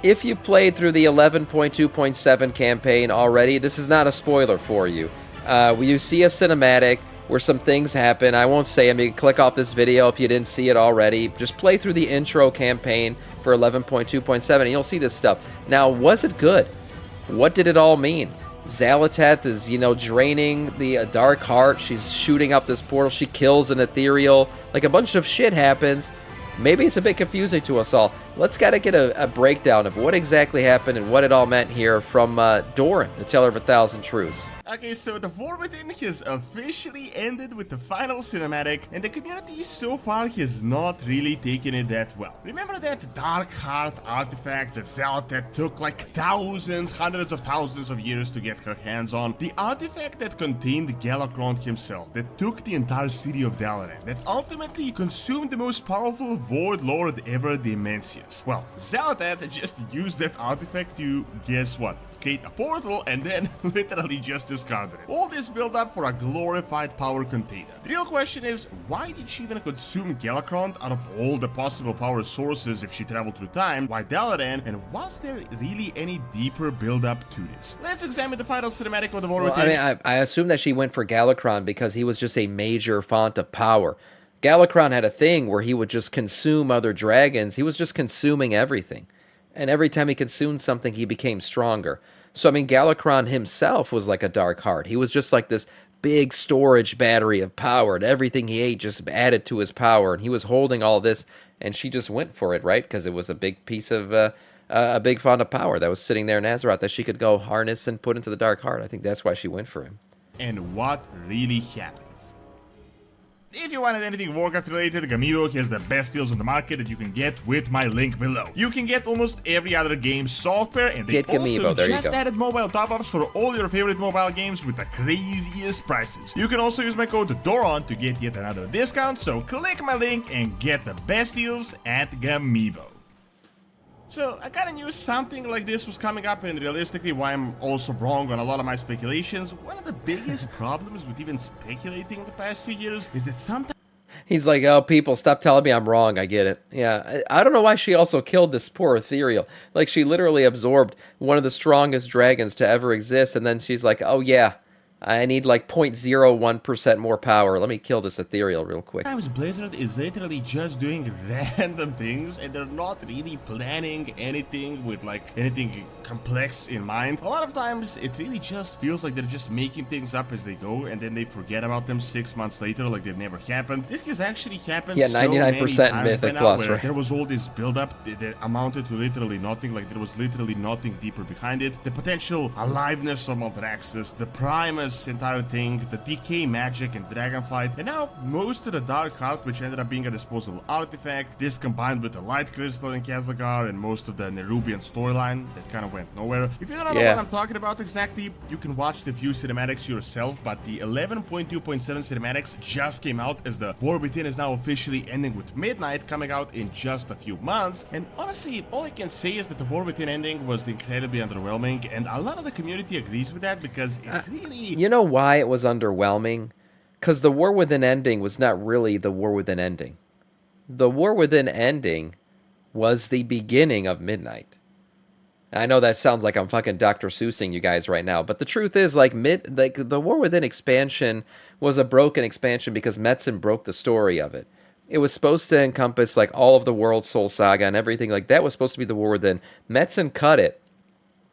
If you played through the 11.2.7 campaign already, this is not a spoiler for you. You see a cinematic where some things happen. I won't say them. You can click off this video if you didn't see it already. Just play through the intro campaign for 11.2.7 and you'll see this stuff. Now, was it good? What did it all mean? Xal'atath is, draining the Dark Heart. She's shooting up this portal. She kills an ethereal. Like, a bunch of shit happens. Maybe it's a bit confusing to us all. Let's gotta get a breakdown of what exactly happened and what it all meant here from Doran, the Teller of a Thousand Truths. Okay, so the War Within has officially ended with the final cinematic, and the community so far has not really taken it that well. Remember that Dark Heart artifact that Xal'atath took like hundreds of thousands of years to get her hands on? The artifact that contained Galakron himself, that took the entire city of Dalaran, that ultimately consumed the most powerful Void Lord ever, the Immenscius. Well, Xal'atath just used that artifact to, guess what? Create a portal and then literally just discarded it. All this build up for a glorified power container. The real question is, why did she even consume Galakron out of all the possible power sources if she traveled through time? Why Dalaran? And was there really any deeper build up to this? Let's examine the final cinematic of the War Within. I assume that she went for Galakron because he was just a major font of power. Galakron had a thing where he would just consume other dragons. He was just consuming everything. And every time he consumed something, he became stronger. So, Galakron himself was like a Dark Heart. He was just like this big storage battery of power, and everything he ate just added to his power, and he was holding all this, and she just went for it, right? Because it was a big piece of, a big font of power that was sitting there in Azeroth that she could go harness and put into the Dark Heart. I think that's why she went for him. And what really happened? If you wanted anything Warcraft related, Gamivo has the best deals on the market that you can get with my link below. You can get almost every other game software, and they also just added mobile top-ups for all your favorite mobile games with the craziest prices. You can also use my code DORAN to get yet another discount, so click my link and get the best deals at Gamivo. So, I kinda knew something like this was coming up, and realistically, why I'm also wrong on a lot of my speculations. One of the biggest problems with even speculating in the past few years is that sometimes he's like, oh, people, stop telling me I'm wrong. I get it. Yeah, I don't know why she also killed this poor ethereal. Like, she literally absorbed one of the strongest dragons to ever exist, and then she's like, oh, yeah, I need like 0.01% more power. Let me kill this ethereal real quick. Sometimes Blizzard is literally just doing random things and they're not really planning anything with like anything complex in mind. A lot of times it really just feels like they're just making things up as they go and then they forget about them 6 months later like they've never happened. This has actually happened so 99% Mythic now, Plus, where right? there was all this build up that amounted to literally nothing, like there was literally nothing deeper behind it. The potential aliveness of Maldraxxus, the Primus entire thing, the decay magic and dragonflight, and now most of the Dark Heart, which ended up being a disposable artifact, this combined with the Light Crystal in Khazakar and most of the Nerubian storyline that kind of went nowhere. If you don't know what I'm talking about exactly, you can watch the few cinematics yourself, but the 11.2.7 cinematics just came out as the War Within is now officially ending with Midnight coming out in just a few months, and honestly, all I can say is that the War Within ending was incredibly underwhelming, and a lot of the community agrees with that because it really... You know why it was underwhelming? Because the War Within ending was not really the War Within ending. The War Within ending was the beginning of Midnight. I know that sounds like I'm fucking Dr. Seussing you guys right now, but the truth is, like the War Within expansion was a broken expansion because Metzen broke the story of it. It was supposed to encompass like all of the World Soul Saga and everything like that was supposed to be the War Within. Metzen cut it.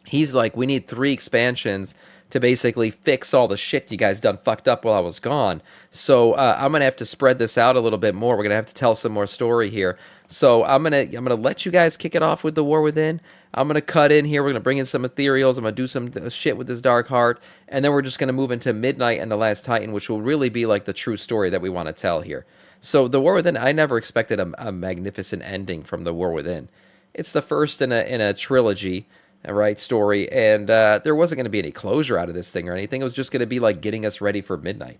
He's like, we need 3 expansions to basically fix all the shit you guys done fucked up while I was gone. So I'm gonna have to spread this out a little bit more. We're gonna have to tell some more story here. So I'm gonna let you guys kick it off with the War Within. I'm gonna cut in here. We're gonna bring in some ethereals. I'm gonna do some shit with this Dark Heart, and then we're just gonna move into Midnight and the Last Titan, which will really be like the true story that we want to tell here. So the War Within, I never expected a magnificent ending from the War Within. It's the first in a trilogy. Right, story, and there wasn't going to be any closure out of this thing or anything. It was just going to be like getting us ready for Midnight.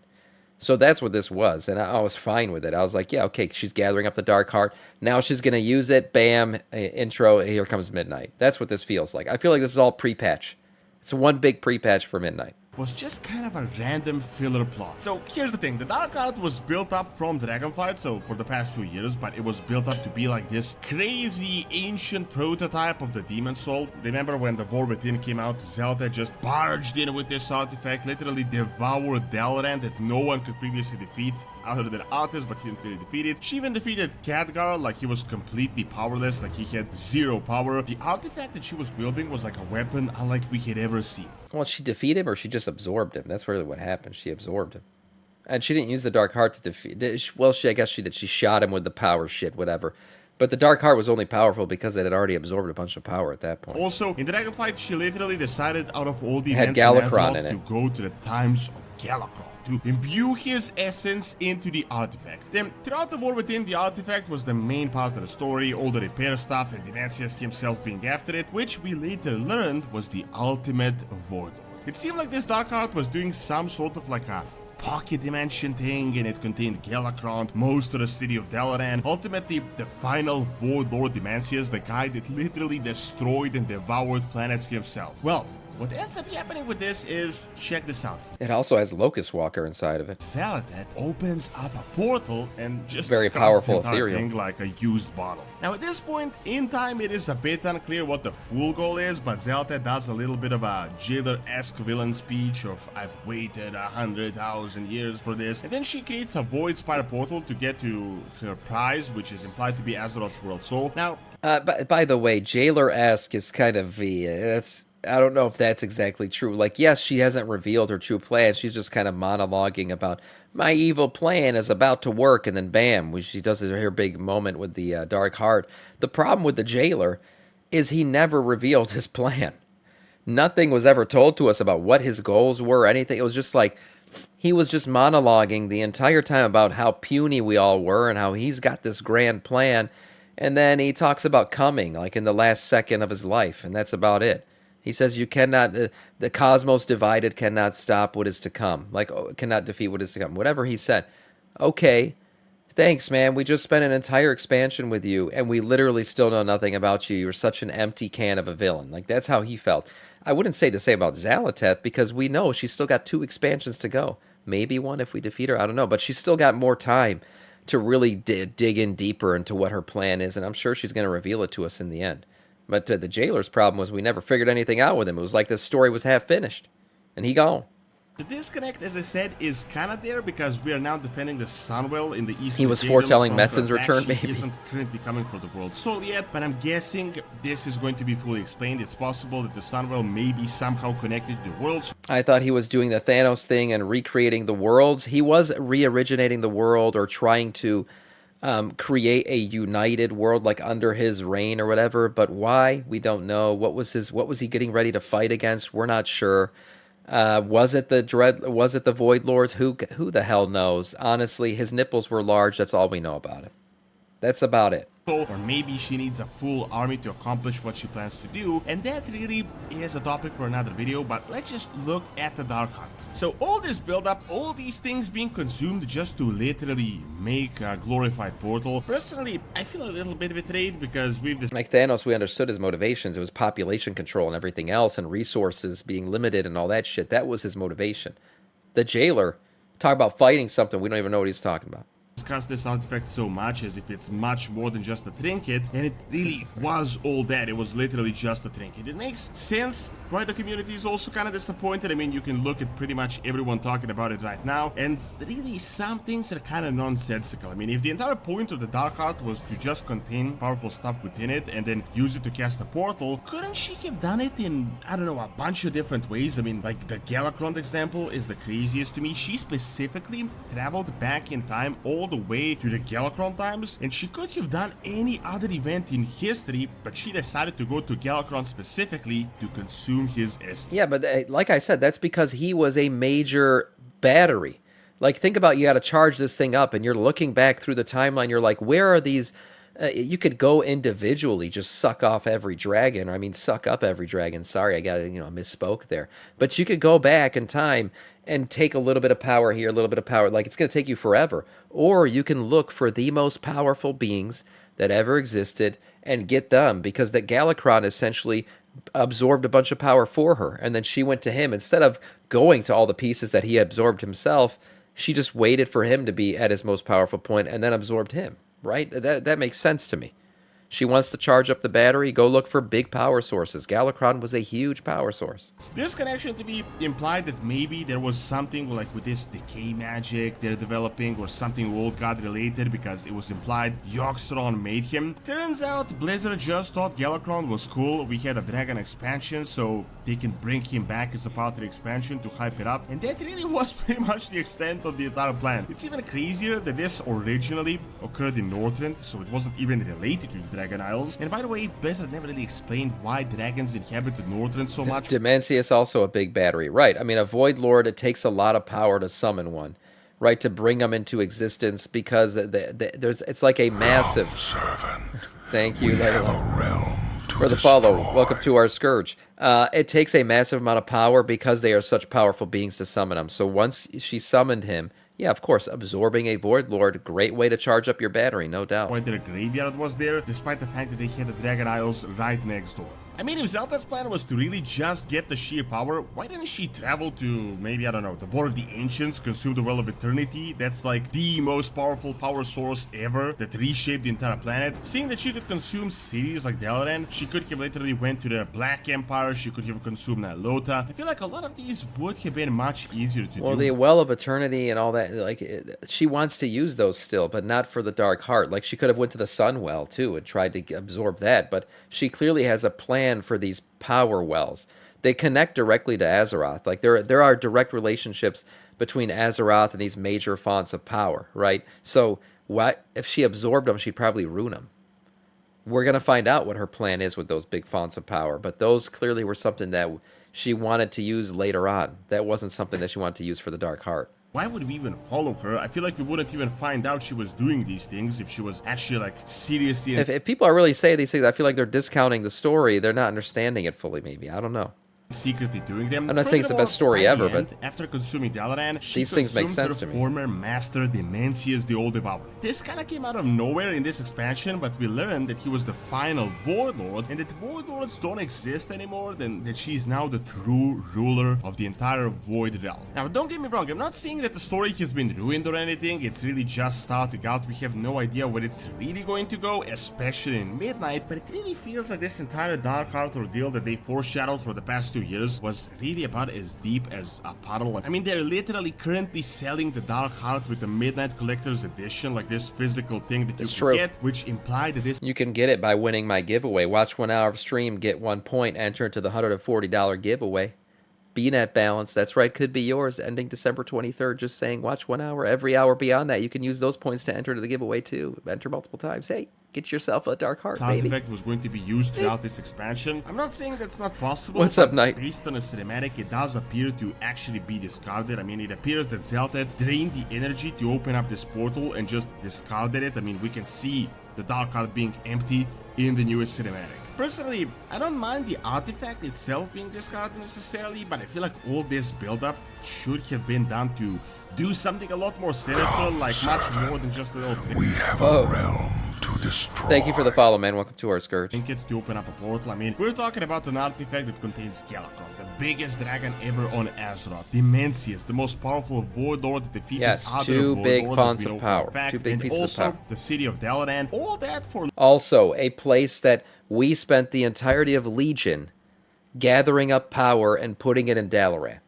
So that's what this was, and I was fine with it. I was like, yeah, okay, she's gathering up the Dark Heart. Now she's going to use it. Bam, intro, here comes Midnight. That's what this feels like. I feel like this is all pre-patch. It's one big pre-patch for Midnight. was just kind of a random filler plot. So here's the thing, the Dark Heart was built up from Dragonflight, so for the past few years, but it was built up to be like this crazy ancient prototype of the Demon Soul. Remember when the War Within came out, Zelda just barged in with this artifact, literally devoured Dalaran that no one could previously defeat other than Arthas, but he didn't really defeat it. She even defeated Khadgar like he was completely powerless, like he had zero power. The artifact that she was wielding was like a weapon unlike we had ever seen. Well, she defeated him or she just absorbed him. That's really what happened. She absorbed him. And she didn't use the Dark Heart to defeat... Well, I guess she did. She shot him with the power shit, whatever. But the Dark Heart was only powerful because it had already absorbed a bunch of power at that point. Also, in the Dragonflight, she literally decided out of all the Had events Galakron in in Azeroth to go to the times of Galakron, to imbue his essence into the artifact. Then, throughout the War Within, the artifact was the main part of the story, all the repair stuff and Dimensius himself being after it, which we later learned was the ultimate Void Lord. It seemed like this Dark Heart was doing some sort of like a pocket dimension thing, and it contained Galakron, most of the city of Dalaran, ultimately the final Void Lord Dimensius, the guy that literally destroyed and devoured planets himself. Well, what ends up happening with this is, check this out. It also has Locust Walker inside of it. Xal'atath opens up a portal and just Very stuffs powerful the entire ethereal. thing like a used bottle. Now at this point in time, it is a bit unclear what the full goal is, but Xal'atath does a little bit of a jailer-esque villain speech of "I've waited 100,000 years for this," and then she creates a Void Spire portal to get to her prize, which is implied to be Azeroth's World Soul. Now, by the way, jailer-esque is kind of that's... I don't know if that's exactly true. Like, yes, she hasn't revealed her true plan. She's just kind of monologuing about, my evil plan is about to work, and then bam, she does her big moment with the Dark Heart. The problem with the jailer is he never revealed his plan. Nothing was ever told to us about what his goals were or anything. It was just like, he was just monologuing the entire time about how puny we all were and how he's got this grand plan, and then he talks about coming, like in the last second of his life, and that's about it. He says you cannot, the cosmos divided cannot stop what is to come. Like, cannot defeat what is to come. Whatever he said. Okay, thanks, man. We just spent an entire expansion with you, and we literally still know nothing about you. You're such an empty can of a villain. Like, that's how he felt. I wouldn't say the same about Xal'atath, because we know she's still got 2 expansions to go. Maybe one if we defeat her, I don't know. But she's still got more time to really dig in deeper into what her plan is, and I'm sure she's going to reveal it to us in the end. But the jailer's problem was we never figured anything out with him. It was like the story was half finished, and he gone. the disconnect, as I said, is kind of there because we are now defending the Sunwell in the Eastern He was Kingdoms foretelling from Metzen's Karath. return, She maybe. isn't currently coming for the World Soul yet, but I'm guessing this is going to be fully explained. It's possible that the Sunwell may be somehow connected to the World Soul. I thought he was doing the Thanos thing and recreating the worlds. He was re-originating the world or trying to create a united world like under his reign or whatever. But why? We don't know. What was he getting ready to fight against? We're not sure. Was it the Void Lords? Who the hell knows? Honestly, his nipples were large. That's all we know about it. That's about it. Or maybe she needs a full army to accomplish what she plans to do, and that really is a topic for another video, but let's just look at the Dark Heart. So all this build up, all these things being consumed just to literally make a glorified portal. Personally, I feel a little bit betrayed because we've just Like Thanos, we understood his motivations. It was population control and everything else and resources being limited and all that shit. That was his motivation. The jailer, talk about fighting something, we don't even know what he's talking about. discussed this artifact so much as if it's much more than just a trinket, and it really was all that. It was literally just a trinket. It makes sense why the community is also kind of disappointed. I mean, you can look at pretty much everyone talking about it right now, and really some things are kind of nonsensical. I mean, if the entire point of the Dark Heart was to just contain powerful stuff within it and then use it to cast a portal, couldn't she have done it in, I don't know, a bunch of different ways? I mean, like the Galakron example is the craziest to me. She specifically traveled back in time all the way to the Galakron times, and she could have done any other event in history, but she decided to go to Galakron specifically to consume his essence. Yeah, but like I said, that's because he was a major battery. Like, think about, you got to charge this thing up, and you're looking back through the timeline, you're like, where are these? You could go individually, just suck off every dragon. I mean, suck up every dragon. Sorry, I misspoke there. But you could go back in time and take a little bit of power here, a little bit of power. Like, it's going to take you forever. Or you can look for the most powerful beings that ever existed and get them, because that Galakron essentially absorbed a bunch of power for her, and then she went to him. Instead of going to all the pieces that he absorbed himself, she just waited for him to be at his most powerful point and then absorbed him, right? That makes sense to me. She wants to charge up the battery, go look for big power sources. Galakrond was a huge power source. This can actually be implied that maybe there was something like with this decay magic they're developing or something old god related, because it was implied Yogg-Saron made him. Turns out Blizzard just thought Galakrond was cool. We had a dragon expansion, so they can bring him back as a part of the expansion to hype it up, and that really was pretty much the extent of the entire plan. It's even crazier that this originally occurred in Northrend, so it wasn't even related to the Dragon Isles. And by the way, Blizzard never really explained why dragons inhabited Northrend so much. Dimensius also a big battery, right? I mean, a Void Lord, it takes a lot of power to summon one, right? To bring them into existence, because there's it's like a massive. Servant. Thank you, We have a realm to for the follow. destroy. Welcome to our Scourge. It takes a massive amount of power because they are such powerful beings to summon them. So once she summoned him, yeah, of course, absorbing a Void Lord, great way to charge up your battery, no doubt. Why their graveyard was there, despite the fact that they had the Dragon Isles right next door. I mean, if Zelda's plan was to really just get the sheer power, why didn't she travel to, maybe, I don't know, the War of the Ancients, consume the Well of Eternity? That's like the most powerful power source ever that reshaped the entire planet. Seeing that she could consume cities like Dalaran, she could have literally went to the Black Empire, she could have consumed Nilota. I feel like a lot of these would have been much easier to Well, do. the Well of Eternity and all that, like, she wants to use those still, but not for the Dark Heart. Like, she could have went to the Sun Well, too, and tried to absorb that, but she clearly has a plan for these power wells. They connect directly to Azeroth. Like, there are direct relationships between Azeroth and these major fonts of power, right? So, what if she absorbed them, she'd probably ruin them. We're going to find out what her plan is with those big fonts of power, but those clearly were something that she wanted to use later on. That wasn't something that she wanted to use for the Dark Heart. Why would we even follow her? I feel like we wouldn't even find out she was doing these things if she was actually like seriously. If people are really saying these things, I feel like they're discounting the story. They're not understanding it fully, maybe. I don't know. Secretly doing them. I'm not saying it's the best story By ever, the end, but after consuming Dalaran, she these things make consumed sense her to me. former master Dimensius the Old Devourer. This kind of came out of nowhere in this expansion, but we learned that he was the final Void Lord, and that Void Lords don't exist anymore, then that she's now the true ruler of the entire Void Realm. Now, don't get me wrong, I'm not saying that the story has been ruined or anything, it's really just starting out. We have no idea where it's really going to go, especially in Midnight, but it really feels like this entire Dark Heart ordeal that they foreshadowed for the past 2 years was really about as deep as a puddle. I mean, they're literally currently selling the Dark Heart with the Midnight Collector's Edition, like this physical thing that you It's can true. get, which implied that this You can get it by winning my giveaway. Watch 1 hour of stream, get 1 point, enter into the $140 giveaway. BNet balance, that's right, could be yours, ending December 23rd. Just saying, watch 1 hour. Every hour beyond that, you can use those points to enter to the giveaway too. Enter multiple times. Hey, get yourself a Dark Heart, baby. artifact was going to be used throughout this expansion. I'm not saying that's not possible. What's but up, Knight? Based on a cinematic, it does appear to actually be discarded. I mean, it appears that Zeltet drained the energy to open up this portal and just discarded it. I mean, we can see the Dark Heart being empty in the newest cinematic. Personally, I don't mind the artifact itself being discarded necessarily, but I feel like all this build-up should have been done to do something a lot more sinister, like much more than just a little We have Whoa. a realm to destroy. Thank you for the follow, man. Welcome to our Scourge. trinket to open up a portal. I mean, we're talking about an artifact that contains Galakrond, the biggest dragon ever on Azeroth. Dimensius, the most powerful Void Lord that defeated Yes, other two Void big Lords that fonts we of know for power, a fact, two big and pieces of also power. the city of Dalaran. All that for Also, a place that we spent the entirety of Legion gathering up power and putting it in Dalaran.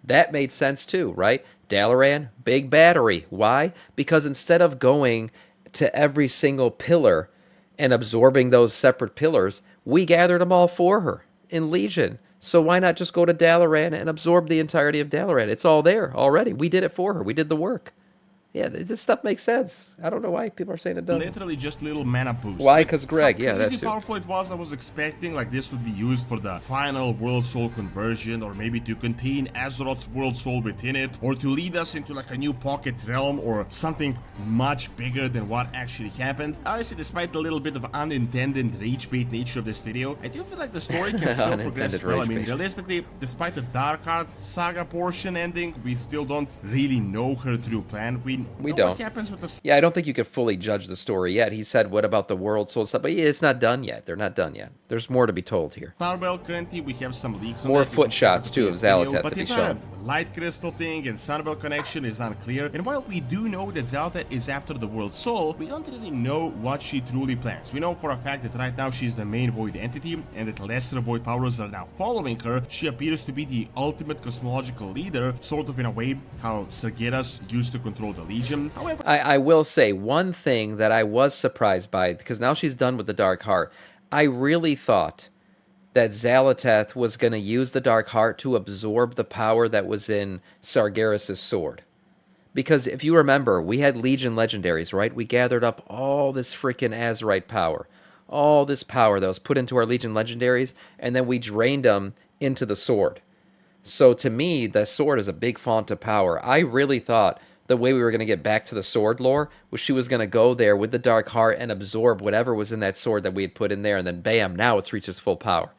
That made sense too, right? Dalaran, big battery. Why? Because instead of going to every single pillar and absorbing those separate pillars, we gathered them all for her in Legion. So why not just go to Dalaran and absorb the entirety of Dalaran? It's all there already. We did it for her. We did the work. Yeah, this stuff makes sense. I don't know why people are saying it doesn't. literally just little mana boost. Why? Like, 'Cause Greg, how yeah, crazy that's it. powerful it was. I was expecting like this would be used for the final World Soul conversion, or maybe to contain Azeroth's World Soul within it, or to lead us into like a new pocket realm or something much bigger than what actually happened. Obviously, despite the little bit of unintended rage bait nature of this video, I do feel like the story can still progress Unintended well. I rage mean, bait. realistically, despite the Dark Heart saga portion ending, we still don't really know her true plan. We We know what don't. happens with the Yeah, I don't think you could fully judge the story yet. He said, what about the world soul stuff? But yeah, it's not done yet. They're not done yet. There's more to be told here. Sunwell. Currently, we have some leaks on More that. You foot can check out shots, the too, of previous video, Xaloteth but to the be entire shown. light crystal thing and Sunwell connection is unclear. And while we do know that Xaloteth is after the world soul, we don't really know what she truly plans. We know for a fact that right now she's the main void entity, and that lesser void powers are now following her. She appears to be the ultimate cosmological leader, sort of in a way how Sargeras used to control the Legion. However, I will say one thing that I was surprised by, because now she's done with the Dark Heart. I really thought that Xaloteth was going to use the Dark Heart to absorb the power that was in Sargeras' sword. Because if you remember, we had Legion legendaries, right? We gathered up all this freaking Azerite power. All this power that was put into our Legion legendaries, and then we drained them into the sword. So to me, the sword is a big font of power. I really thought the way we were going to get back to the sword lore was she was going to go there with the Dark Heart and absorb whatever was in that sword that we had put in there, and then bam, now it's reached its full power.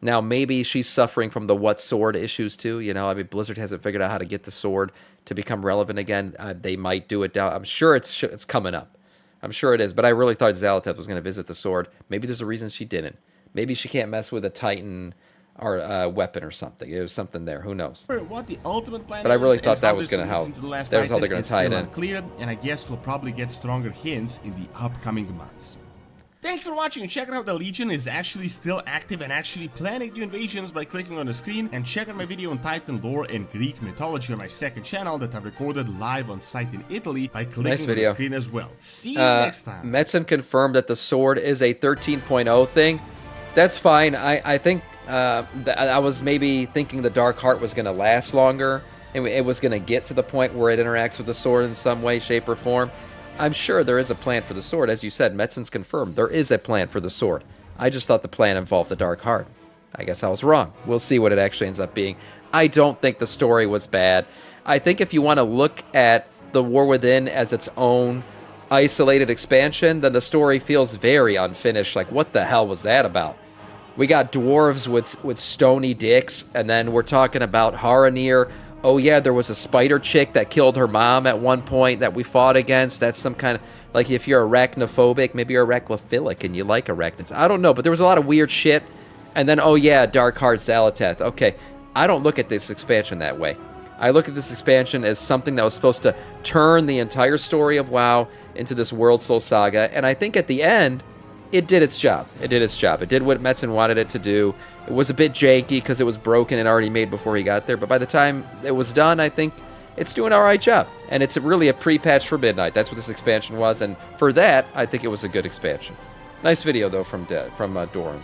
Now, maybe she's suffering from the what sword issues too. You know, I mean, Blizzard hasn't figured out how to get the sword to become relevant again. They might do it down. I'm sure it's coming up. I'm sure it is. But I really thought Xaloteth was going to visit the sword. Maybe there's a reason she didn't. Maybe she can't mess with a Titan or a weapon or something. It was something there. Who knows? what the ultimate plan But I really is thought and that how was this going to leads help. into the last That was how item they're going is to tie it still in. unclear, and I guess we'll probably get stronger hints in the upcoming months. Thanks for watching, and check out the Legion is actually still active and actually planning new invasions by clicking on the screen, and check out my video on Titan lore and Greek mythology on my second channel that I recorded live on site in Italy by clicking on the screen as well. See you next time. Metzen confirmed that the sword is a 13.0 thing. That's fine. I think I was maybe thinking the Dark Heart was going to last longer, and it was going to get to the point where it interacts with the sword in some way, shape, or form. I'm sure there is a plan for the sword. As you said, Metzen's confirmed. There is a plan for the sword. I just thought the plan involved the Dark Heart. I guess I was wrong. We'll see what it actually ends up being. I don't think the story was bad. I think if you want to look at the War Within as its own isolated expansion, then the story feels very unfinished. Like, what the hell was that about? We got dwarves with stony dicks, and then we're talking about Haranir. Oh yeah, there was a spider chick that killed her mom at one point that we fought against. That's some kind of, like, if you're arachnophobic, maybe you're arachnophilic and you like arachnids. I don't know, but there was a lot of weird shit. And then, oh yeah, Dark Heart Xaloteth. Okay, I don't look at this expansion that way. I look at this expansion as something that was supposed to turn the entire story of WoW into this World Soul Saga, and I think at the end, it did its job. It did its job. It did what Metzen wanted it to do. It was a bit janky because it was broken and already made before he got there, but by the time it was done, I think it's doing an alright job. And it's really a pre-patch for Midnight. That's what this expansion was, and for that, I think it was a good expansion. Nice video, though, from Doran.